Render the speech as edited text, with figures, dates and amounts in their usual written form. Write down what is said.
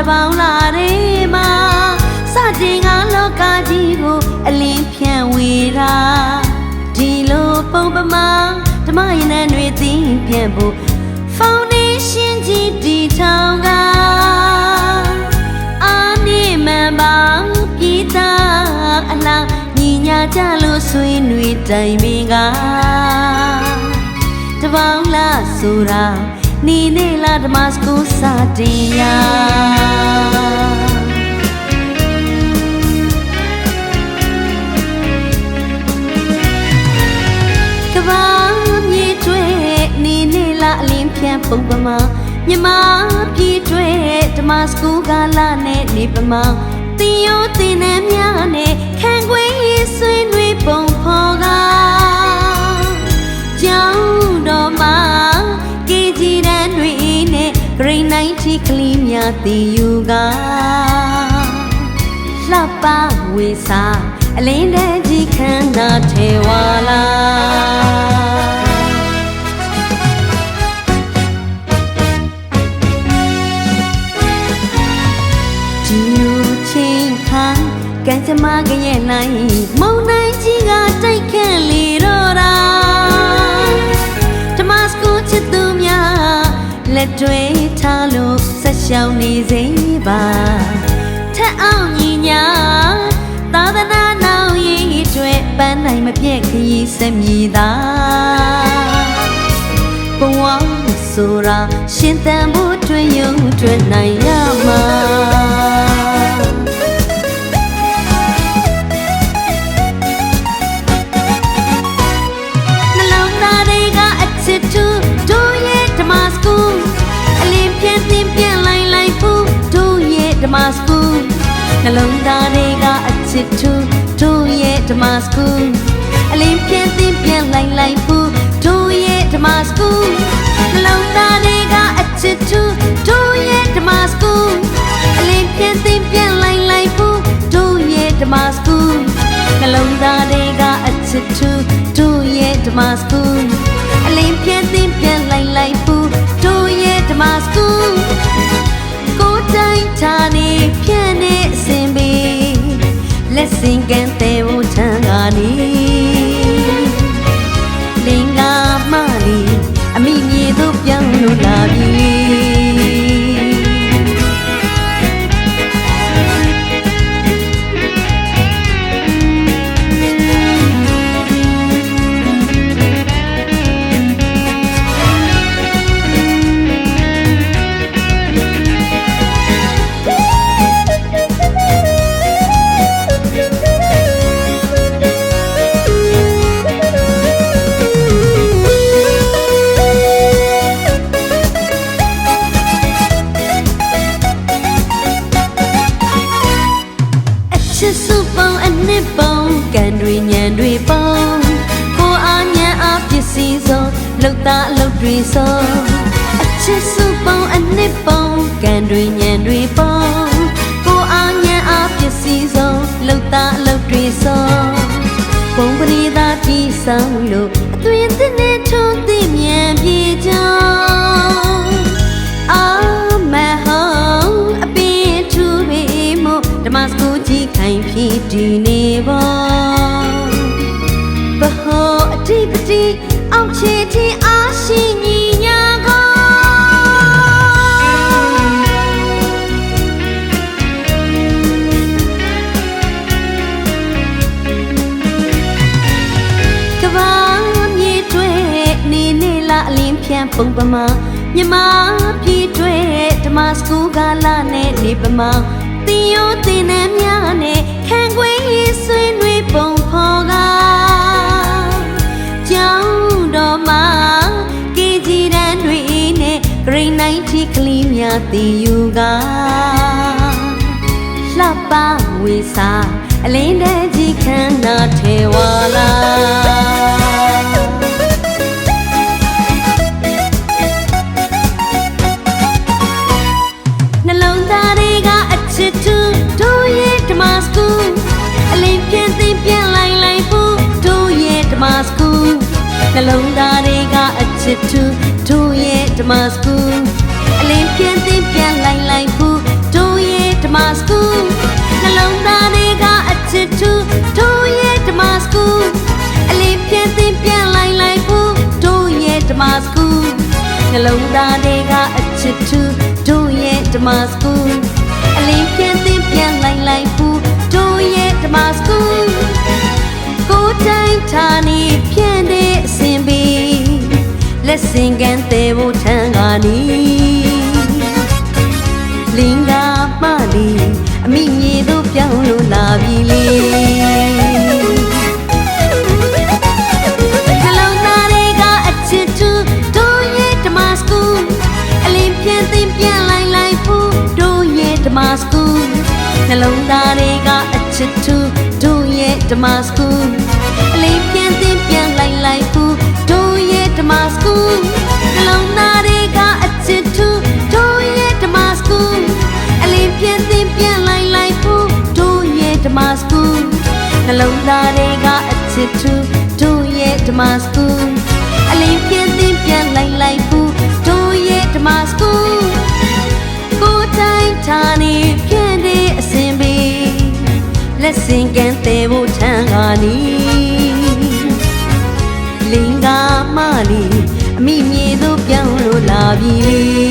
ပေါင်းလာတဲ့မှာစတင်ကလောကကြီးကိုအလင်းဖြန့်ဝေတာဒီလိုပုံပမာဓမ္မရဏတွေသိပြန်ဖို့ဖောင်ဒေးရှင်းကြီးတည်ထောင်ကအာနိမန်ပါပြည်သားအလားညီညာကြလို့ဆွေးနွေးတိုင်ပင်ကတပေါင်းလားဆိုတာနေနေလားဓမ္မစကူစတင်ရာကဘာမြေကျွဲနေနေလားအလင်းဖြန့်ပုံပမာမြမပြည်ကျွဲဓမ္မစကူကလာနဲ့နေပမာတင်ရိုးတင်နေများနဲ့ခံခွေးရေးဆွေးနွေးပုံဖော်ကကြောင်းတော်မှာကေကြီးတန်းတွေနဲ့ Grade 90 ကလေးများတည်ယူကလှပဝေစာအလင်းတဲ့ကြီးခန္ဓာထေဝါလာကံကြမ္မာကရဲ့နိုင်မုံနိုင်ကြီးကတိုက်ခန့်လေတော့တာဓမ္မစကူချစ်သူများလက်တွေထားလို့ဆက်ရှောင်နေစေပါထက်အောင်ညီညာသာသနာနောက်ရေးအတွက်ပန်းနိုင်မပြည့်ခရီးဆက်မြည်သာဘဝဆိုတာရှင်သန်ဖို့တွင်ရုံတွင်နိုင်ရမှာဓမ္မစကူနှလုံးသားတွေကအချစ်ထူတို့ရဲ့ဓမ္မစကူအလင်းပြင်းသိပြန်လိုက်လိုက်ဘူးတို့ရဲ့ဓမ္မစကူနှလုံးသားတွေကအချစ်ထူတို့ရဲ့ဓမ္မစကူအလင်းပြင်းသိပြန်လိုက်လိုက်ဘူးတို့ရဲ့ဓမ္မစကူနှလုံးသားတွေကအချစ်ထူတို့ရဲ့ဓမ္မစကူအလင်းပြင်းသိပြန်လိုက်လိုက်ဘူးတို့ရဲ့ဓမ္မစကူကိုတိုင်းထားနေဖြန့်နေအစဉ်ပေလက်စင်ကန်တဲ့ဘုထံကနေလင်္ကာမလီအမိမြေတို့ပြောင်းလို့လာပြီချစ်စုပေါင်းအနှစ်ပေါင်းကံတွေညံတွေပေါင်းကိုအားညံအားပစ္စည်းစုံလှုပ်သားအလုပ်တွေစုံအချစ်စုပေါင်းအနှစ်ပေါင်းကံတွေညံတွေပေါင်းကိုအားညံအားပစ္စည်းစုံလှုပ်သားအလုပ်တွေစုံပုံပရိသတ်ကြီးဆောင်လို့အသွင်သစ်နဲ့ထုံးသိမြန်ပြေကြောင်းအာမဟောအပင်ထူပေမို့ဓမ္မစကူကြီးခိုင်ဖြစ်တည်နေပေါ်ဘဟောအတိပတိအောက်ခြေထိအားရှိညီညာကောကဘာမြေတွဲနေနေလားအလင်းဖြန့်ပုံပမာမြမပြည်တွဲဓမ္မစကူကလာနဲ့နေပမာတင်ရိုးတင်နေများနဲ့ခံခွေးရေးဆွေးနွေးပုံဖော်ကကြောင်းတော်မှာကေကြီးတန်းတွေနဲ့ Grade 90 ကလေးများတည်ယူကလှပဝေစာအလင်းတဲ့ကြီးခန္ဓာထေဝါလာနှလုံးသားတွေကအချစ်ထူတို့ရဲ့ဓမ္မစကူအလင်းပြင်းသိပြန်လိုက်လိုက်ဘူးတို့ရဲ့ဓမ္မစကူနှလုံးသားတွေကအချစ်ထူတို့ရဲ့ဓမ္မစကူအလင်းပြင်းသိပြန်လိုက်လိုက်ဘူးတို့ ဓမ္မစကူအလင်းပြန်သင်ပြန်လိုက်ဘူးတို့ရဲ့ဓမ္မစကူကိုတိုင်းထားနေဖြန့်တဲ့အစဉ်ပေးလက်စင်ကန်သေးဖို့ထံကနေလင်္ကာမလေးအမိမြေတို့ပြောင်းလို့လာပြီလေနှလုံးသားတွေကအချစ်တူတို့ရဲ့ဓမ္မစကူအလင်းပြန်သင်ပြန်လိုက်ဘူးတို့ရဲ့ဓမ္မစကူနှလုံးသားတွေကအချစ်တူတို့ရဲ့ဓမ္မစကူအလင်းပြန်သင်ပြန်လိုက်ဘူးတို့ရဲ့ဓမ္မစကူနှလုံးသားတွေကအချစ်တူတို့ရဲ့ဓမ္မစကူအလင်းပြန်သင်ပြန်လိုက်ဘူးတို့ရဲ့ဓမ္မစကူနှလုံးသားတွေကအချစ်တူတို့ရဲ့ဓမ္မစကူအလင်းပြန်သင်ပြန်လိုက်ဘူးတို့ရဲ့ဓမ္မစကူကိုတိုင်းထားနေဖြန့်တဲ့အစဉ်ပေးလက်စင်ကန်သေးဖို့ထံကနေလင်္ကာမလေးအမိမြေတို့ပြောင်းလို့လာပြီ